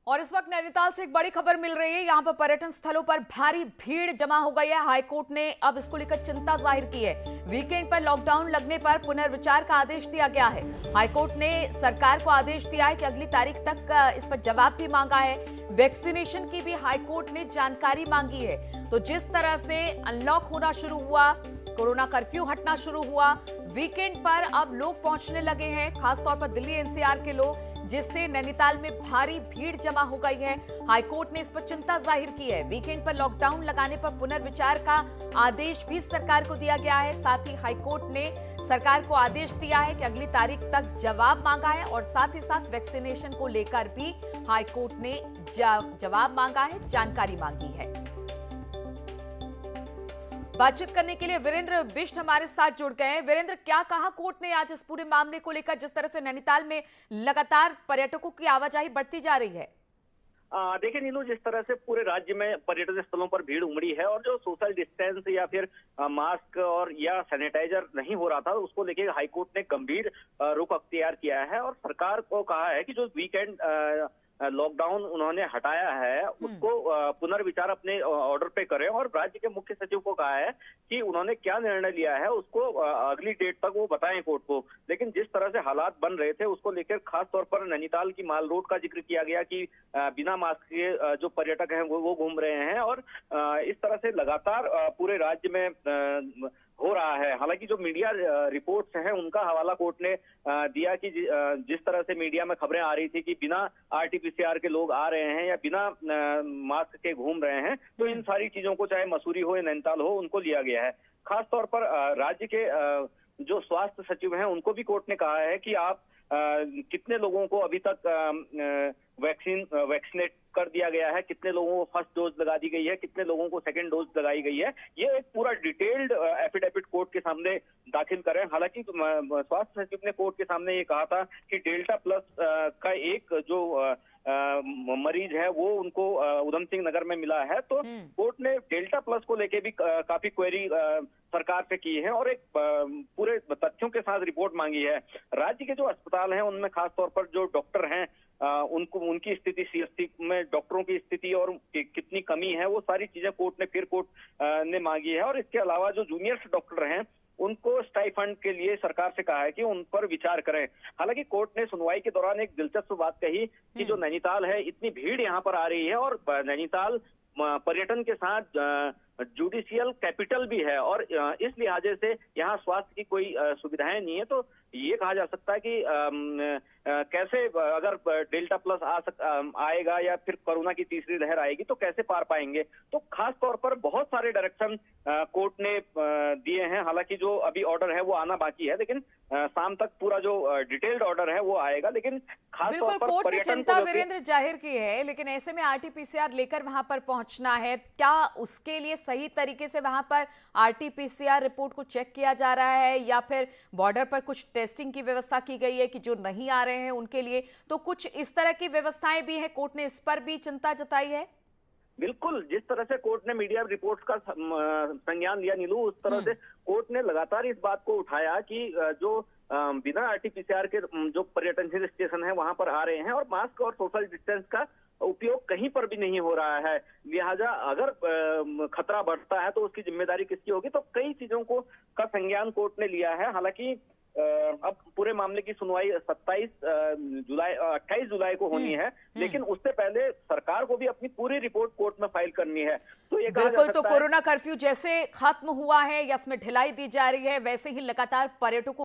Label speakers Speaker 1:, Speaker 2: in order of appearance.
Speaker 1: और इस वक्त नैनीताल से एक बड़ी खबर मिल रही है। यहाँ पर पर्यटन स्थलों पर भारी भीड़ जमा हो गई है। हाईकोर्ट ने अब इसको लेकर चिंता जाहिर की है। वीकेंड पर लॉकडाउन लगने पर पुनर्विचार का आदेश दिया गया है। हाईकोर्ट ने सरकार को आदेश दिया है कि अगली तारीख तक इस पर जवाब भी मांगा है। वैक्सीनेशन की भी हाईकोर्ट ने जानकारी मांगी है। तो जिस तरह से अनलॉक होना शुरू हुआ, कोरोना कर्फ्यू हटना शुरू हुआ, वीकेंड पर अब लोग पहुंचने लगे हैं, खासतौर पर दिल्ली एनसीआर के लोग, जिससे नैनीताल में भारी भीड़ जमा हो गई है। हाईकोर्ट ने इस पर चिंता जाहिर की है। वीकेंड पर लॉकडाउन लगाने पर पुनर्विचार का आदेश भी सरकार को दिया गया है। साथ ही हाईकोर्ट ने सरकार को आदेश दिया है कि अगली तारीख तक जवाब मांगा है और साथ ही साथ वैक्सीनेशन को लेकर भी हाईकोर्ट ने जवाब मांगा है, जानकारी मांगी है। बातचीत करने के लिए वीरेंद्र बिष्ट हमारे साथ जुड़ गए हैं। वीरेंद्र, क्या कहा कोर्ट ने आज इस पूरे मामले को लेकर, जिस तरह से नैनीताल में लगातार पर्यटकों की आवाजाही बढ़ती जा रही है?
Speaker 2: देखिए नीलू, जिस तरह से पूरे राज्य में पर्यटन स्थलों पर भीड़ उमड़ी है और जो सोशल डिस्टेंस या फिर मास्क और या सैनिटाइजर नहीं हो रहा था, उसको लेके हाईकोर्ट ने गंभीर रुख अख्तियार किया है और सरकार को कहा है कि जो वीकेंड लॉकडाउन उन्होंने हटाया है उसको पुनर्विचार अपने ऑर्डर पे करें। और राज्य के मुख्य सचिव को कहा है कि उन्होंने क्या निर्णय लिया है उसको अगली डेट तक वो बताएं कोर्ट को। लेकिन जिस तरह से हालात बन रहे थे उसको लेकर खास तौर पर नैनीताल की माल रोड का जिक्र किया गया कि बिना मास्क के जो पर्यटक हैं वो घूम रहे हैं और इस तरह से लगातार पूरे राज्य में हो रहा है। हालांकि जो मीडिया रिपोर्ट्स हैं उनका हवाला कोर्ट ने दिया कि जिस तरह से मीडिया में खबरें आ रही थी कि बिना आरटीपीसीआर के लोग आ रहे हैं या बिना मास्क के घूम रहे हैं, तो इन सारी चीजों को चाहे मसूरी हो या नैनीताल हो उनको लिया गया है। खास तौर पर राज्य के जो स्वास्थ्य सचिव हैं उनको भी कोर्ट ने कहा है कि आप कितने लोगों को अभी तक वैक्सीनेट कर दिया गया है, कितने लोगों को फर्स्ट डोज लगा दी गई है, कितने लोगों को सेकंड डोज लगाई गई है, ये एक पूरा डिटेल्ड एफिडेविट कोर्ट के सामने दाखिल करें। हालांकि स्वास्थ्य सचिव ने कोर्ट के सामने ये कहा था कि डेल्टा प्लस का एक जो मरीज है वो उनको उधम सिंह नगर में मिला है। तो कोर्ट ने डेल्टा प्लस को लेके भी काफी क्वेरी सरकार से की है और एक पूरे तथ्यों के साथ रिपोर्ट मांगी है। राज्य के जो अस्पताल हैं उनमें खास तौर पर जो डॉक्टर हैं उनकी स्थिति, सीएससी में डॉक्टरों की स्थिति और कितनी कमी है, वो सारी चीजें कोर्ट ने मांगी है। और इसके अलावा जो जूनियर डॉक्टर हैं उनको स्टाइफंड के लिए सरकार से कहा है कि उन पर विचार करें। हालांकि कोर्ट ने सुनवाई के दौरान एक दिलचस्प बात कही कि जो नैनीताल है, इतनी भीड़ यहाँ पर आ रही है और नैनीताल पर्यटन के साथ जुडिशियल कैपिटल भी है और इस लिहाजे से यहाँ स्वास्थ्य की कोई सुविधाएं नहीं है। तो ये कहा जा सकता है कि कैसे अगर डेल्टा प्लस आएगा या फिर कोरोना की तीसरी लहर आएगी तो कैसे पार पाएंगे। तो खास तौर पर बहुत सारे डायरेक्शन कोर्ट ने दिए हैं। हालांकि जो अभी ऑर्डर है वो आना बाकी है, लेकिन शाम तक पूरा जो डिटेल्ड ऑर्डर है वो आएगा। लेकिन खास तौर पर
Speaker 1: कोर्ट ने चिंता वीरेंद्र जाहिर की है, लेकिन ऐसे में आरटीपीसीआर लेकर वहां पर पहुंचना है, क्या उसके लिए सही तरीके से वहां पर आरटीपीसीआर रिपोर्ट को चेक किया जा रहा है या फिर बॉर्डर पर कुछ टेस्टिंग की व्यवस्था की गई है कि जो नहीं आ रहे हैं उनके लिए, तो कुछ इस तरह की व्यवस्थाएं भी हैं? कोर्ट ने इस पर भी चिंता जताई है।
Speaker 2: बिल्कुल, जिस तरह से कोर्ट ने मीडिया रिपोर्ट्स का संज्ञान लिया नीलू, उस तरह से कोर्ट ने लगातार इस बात को उठाया कि जो बिना आरटीपीसीआर के जो पर्यटन हिल स्टेशन है वहां पर आ रहे हैं और मास्क और सोशल डिस्टेंस का उपयोग कहीं पर भी नहीं हो रहा है। लिहाजा अगर खतरा बढ़ता है तो उसकी जिम्मेदारी किसकी होगी। तो कई चीजों का संज्ञान कोर्ट ने लिया है। हालांकि अब पूरे मामले की सुनवाई 28 जुलाई को होनी है, लेकिन उससे पहले सरकार को भी अपनी पूरी रिपोर्ट कोर्ट में फाइल करनी है। तो ये
Speaker 1: बिल्कुल, तो कोरोना कर्फ्यू जैसे खत्म हुआ है या इसमें ढिलाई दी जा रही है, वैसे ही लगातार पर्यटकों